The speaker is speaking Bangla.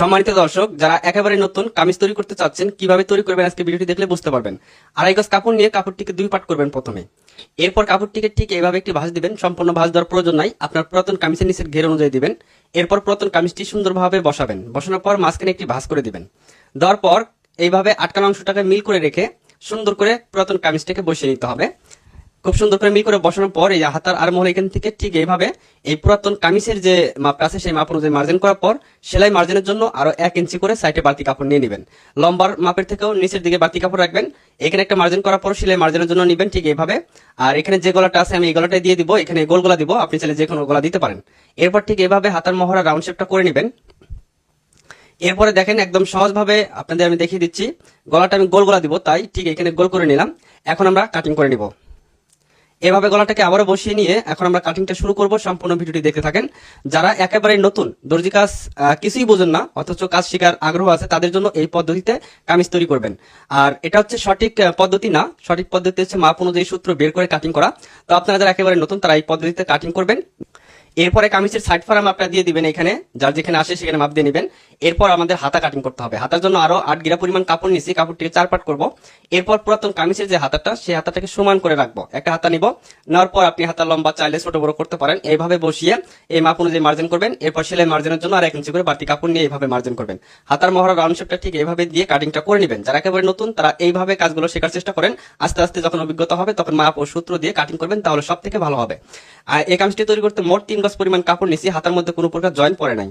সম্মানিত দর্শক, যারা একেবারে নতুন কামিজ তৈরি করতে চাচ্ছেন, কিভাবে তৈরি করবেন আজকে ভিডিওটি দেখলে বুঝতে পারবেন। আড়াই গজ কাপড় নিয়ে কাপড়টিকে দুই পাট করবেন প্রথমে। এরপর কাপড়টিকে ঠিক এইভাবে একটি ভাঁজ দিবেন। সম্পূর্ণ ভাঁজ দেওয়ার প্রয়োজন নাই, আপনার পুরাতন কামিজের নিচের ঘের অনুযায়ী দিবেন। এরপর পুরাতন কামিজটি সুন্দরভাবে বসাবেন। বসানোর পর মাঝখানে একটি ভাঁজ করে দিবেন। দেওয়ার পর এইভাবে আটকানো অংশটাকে মিল করে রেখে সুন্দর করে পুরাতন কামিজটাকে বসিয়ে নিতে হবে। খুব সুন্দর করে মিল করে বসানোর পর এই হাতার আরমহল এখান থেকে ঠিক এইভাবে এই পুরাতন কামিজের যে মাপ আছে সেই মাপ অনুযায়ী মার্জিন করার পর সেলাই মার্জিনের জন্য আরো 1 ইঞ্চি করে সাইডে বাড়তি কাপড় নিয়ে নেবেন। লম্বার মাপের থেকেও নিচের দিকে বাড়তি কাপড় রাখবেন। এখানে একটা মার্জিন করার পর সেলাই মার্জিনের জন্য নেবেন ঠিক এইভাবে। আর এখানে যে গলাটা আছে আমি এই গলাটাই দিয়ে দিব, এখানে গোল গলা দিব, আপনি চাইলে যে কোনো গলা দিতে পারেন। এরপর ঠিক এইভাবে হাতার মহড়া রাউন্ড শেপটা করে নেবেন। এরপরে দেখেন একদম সহজভাবে আপনাদের আমি দেখিয়ে দিচ্ছি। গলাটা আমি গোল গলা দিব, তাই ঠিক এখানে গোল করে নিলাম। এখন আমরা কাটিং করে নিব। এভাবে গলাটাকে আবারও বসিয়ে নিয়ে এখন আমরা কাটিংটা শুরু করব। সম্পূর্ণ ভিডিওটি দেখতে থাকেন। যারা একেবারে নতুন, দর্জি কাজ কিছুই বোঝেন না অথচ কাজ শেখার আগ্রহ আছে, তাদের জন্য এই পদ্ধতিতে কামিজ তৈরি করবেন। আর এটা হচ্ছে সঠিক পদ্ধতি না, সঠিক পদ্ধতি হচ্ছে মাপ অনুযায়ী সূত্র বের করে কাটিং করা। তো আপনারা যারা একেবারে নতুন তারা এই পদ্ধতিতে কাটিং করবেন। এরপরে কামিজের সাইড ফাড়া মাপটা দিয়ে দিবেন, এখানে যার যেখানে আসে সেখানে মাপ দিয়ে নেবেন। এরপর আমাদের হাতা কাটিং করতে হবে। হাতার জন্য আরো 8 গিরা পরিমাণ কাপড় নিছি, কাপড়টিকে 4 পাট করব। এরপর পুরাতন কামিজের যে হাতাটা সেই হাতাটাকে সমান করে রাখবো। একটা হাতা নিব, নেওয়ার পর আপনি হাতা লম্বা চাইলে ছোট বড় করতে পারেন। এইভাবে বসিয়ে এই মাপ অনুযায়ী মার্জিন করবেন। এরপর সেলাই মার্জিনের জন্য আর 1 ইঞ্চি করে বাড়তি কাপড় নিয়ে এইভাবে মার্জিন করবেন। হাতার মহড়া রাউন্ড শেপটা ঠিক এইভাবে দিয়ে কাটিংটা করে নেবেন। যারা একেবারে নতুন তারা এইভাবে কাজগুলো শেখার চেষ্টা করেন। আস্তে আস্তে যখন অভিজ্ঞতা হবে তখন মাপ ও সূত্র দিয়ে কাটিং করবেন, তাহলে সব থেকে ভালো হবে। আর এই কামিজটি তৈরি করতে মোট 3 গজ পরিমাণ কাপড় নিছি, হাতার মধ্যে কোনো প্রকার জয়েন্ট পড়ে নাই।